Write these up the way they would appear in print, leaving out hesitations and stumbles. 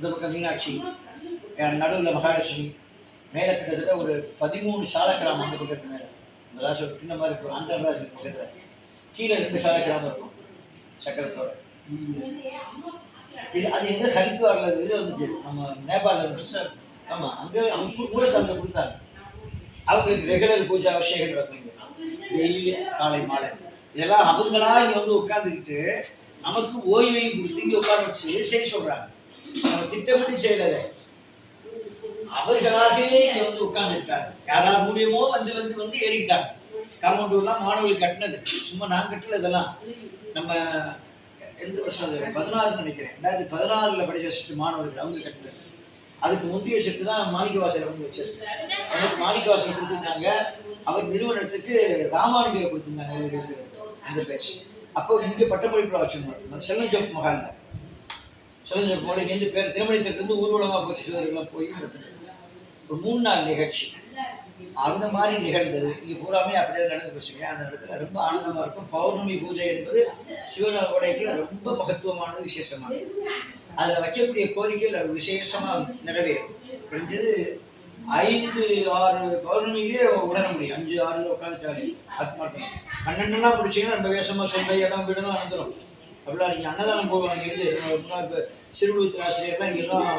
இந்த பக்கம் மீனாட்சி, நடுவில் மகாலட்சுமி, மேலே கிட்டத்தட்ட ஒரு 13 சாலக்கிராமம் அந்த பக்கத்துக்கு மேலே. இந்த ராசி ஒரு சின்ன மாதிரி இருக்கும். அந்த ராசி பக்கத்தில் கீழே 2 சாலக்கிராமம் இருக்கும் சக்கரத்தோட. இது அது எங்கே ஹரித்வாரில் இது வந்துச்சு, நம்ம நேபாளில் இருந்துச்சு சார். ஆமாம், அங்கே அவங்க மூலஸ்தானத்தில் கொடுத்தாங்க. அவங்களுக்கு ரெகுலர் பூஜை அபிஷேகம் நடக்கும் டெய்லி காலை மாலை. இதெல்லாம் அவங்களா இங்கே வந்து உட்காந்துக்கிட்டு நமக்கு ஓய்வையும் கொடுத்து இங்கே உட்கார வச்சு செய்ய சொல்கிறாங்க. நம்ம திட்டமிட்டு செய்யலை, அவர்களாகவே இங்கே வந்து உட்கார்ந்துருக்காங்க. யாரால் மூலியமோ வந்து வந்து வந்து ஏறிட்டாங்க. காம்பவுண்டெலாம் மாணவர்கள் கட்டினது, சும்மா நான் கட்டல. இதெல்லாம் நம்ம எந்த வருஷம் அது 16 நினைக்கிறேன், 2016 படித்த செட்டு மாணவர்கள் அவங்க கட்டினது. அதுக்கு முந்தைய செட்டு தான் மாணிக்கவாசல் வந்து வச்சிருக்கு. அவருக்கு மாணிக்கவாசல் கொடுத்துருந்தாங்க. அவர் நிறுவனத்துக்கு ராமானுஜரை கொடுத்துருந்தாங்க அந்த பேச்சு. அப்போ இங்கே பட்டமளிப்பில் வச்சிருந்தாங்க செல்லஞ்சோக் மகாலில். செல்லஞ்சோக் மகால் இங்கேருந்து பேர் திருமணத்திலிருந்து ஊர்வலமாக போச்சு, சிவர்கள்லாம் போய் ஒரு 3 நாள் நிகழ்ச்சி அந்த மாதிரி நிகழ்ந்தது. இங்கே பூராமே அப்படியே நடந்து போச்சுங்க. அந்த இடத்துல ரொம்ப ஆனந்தமாக இருக்கும். பௌர்ணமி பூஜை என்பது சிவனுடைய ரொம்ப மகத்துவமானது, விசேஷமானது. அதில் வைக்கக்கூடிய கோரிக்கைகள் விசேஷமாக நிறைவேறும். குறைஞ்சது 5-6 பௌர்ணமியிலே உணர முடியும். 5-6 உட்காந்துட்டாரு ஆத்மார்த்தம். 12 பிடிச்சிங்கன்னா ரொம்ப வேஷமாக சொல்ல இடம் வீடெல்லாம் நடந்துடும். அப்படிலாம் நீங்கள் அன்னதானம் போவாங்க. இருந்து சிறுவூத்து ஆசிரியர்லாம் இங்கெல்லாம்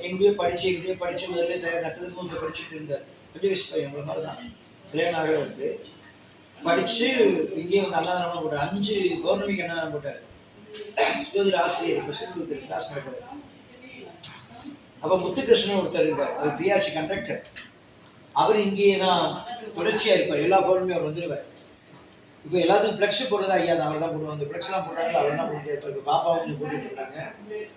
எங்கேயோ படித்து முதல்ல நட்சத்திரத்துக்கு வந்து படிச்சுட்டு இருந்தார். விஜயகிருஷ்ணன் எங்களை மாதிரி தான் கல்யாணாக வந்து படித்து இங்கேயே வந்து அன்னதானம் போட்டார். 5 பௌர்ணமிக்கு அன்னதானம் போட்டார். ஜோதிட ஆசிரியர் இப்போ சிறுவூத்து கிளாஸ் நடக்கிறார். அப்போ முத்துகிருஷ்ணன் ஒருத்தர் இருக்கார், ஒரு பிஆர்சி கண்டக்டர். அவர் இங்கேயே தான் தொடர்ச்சியாக இருப்பார். எல்லா பௌர்ணமியும் அவர் வந்துடுவார். இப்போ எல்லாத்துக்கும் ஃப்ளெக்ஸ் போடுறதா ஐயா தான் அவர் தான் போடுவாங்க. அந்த ஃப்ளெக்ஸ்லாம் போடுறாங்க, அவர் தான் போட்டு இருப்பார். இப்போ பாப்பாவும் கொஞ்சம் போட்டுட்டு இருக்காங்க.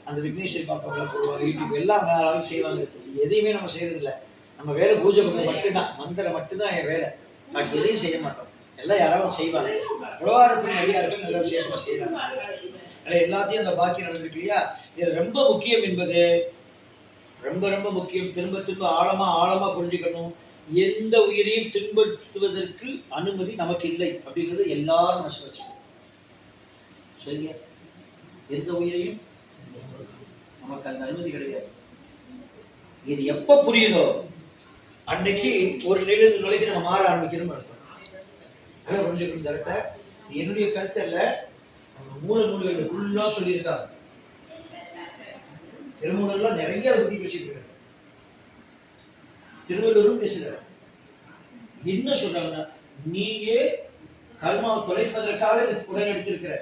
அந்த விக்னேஸ்வரி பாப்பாவெல்லாம் போடுவாங்க. யூடியூப் எல்லாம் அளவுக்கு செய்வாங்க. எதையுமே நம்ம செய்யறதில்லை. நம்ம வேலை பூஜை மட்டும்தான், மந்திரம் மட்டும்தான் என் வேலை. பாக்கி எதையும் செய்ய மாட்டோம். எல்லாம் யாராவது செய்வாங்க. உழவாரப்பன் அடியார்கள் நல்ல விசேஷமாக செய்யறாங்க. அதில் எல்லாத்தையும் அந்த பாக்கியம் நடந்திருக்கு இல்லையா. இதில் ரொம்ப முக்கியம் என்பது ரொம்ப ரொம்ப முக்கியம். திரும்ப திரும்ப ஆழமா புரிஞ்சுக்கணும். எந்த உயிரையும் துன்புறுத்துவதற்கு அனுமதி நமக்கு இல்லை அப்படிங்கிறது எல்லாரும் மனசு வச்சுக்கணும். சரியா? எந்த உயிரையும் நமக்கு அந்த அனுமதி கிடையாது. இது எப்ப புரியுதோ அன்னைக்கு ஒரு நிலைக்கு நம்ம மாற ஆரம்பிக்கணும்னு அர்த்தம். நல்லா புரிஞ்சுக்கணும். இந்த இடத்த என்னுடைய கருத்து அல்ல, மூல நூல்களுக்குள்ளா சொல்லியிருக்காங்க. திருமூலர்லாம் நிறைய பத்தி பேசிட்டு இருக்காங்க. திருவள்ளுவரும் பேசுகிறார். என்ன சொல்றாங்கன்னா, நீயே கர்மாவை தொலைப்பதற்காக உடனடித்திருக்கிற,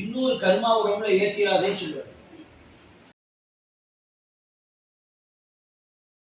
இன்னொரு கர்மா உடம்புல ஏற்றிடாதேன்னு சொல்லுவார்.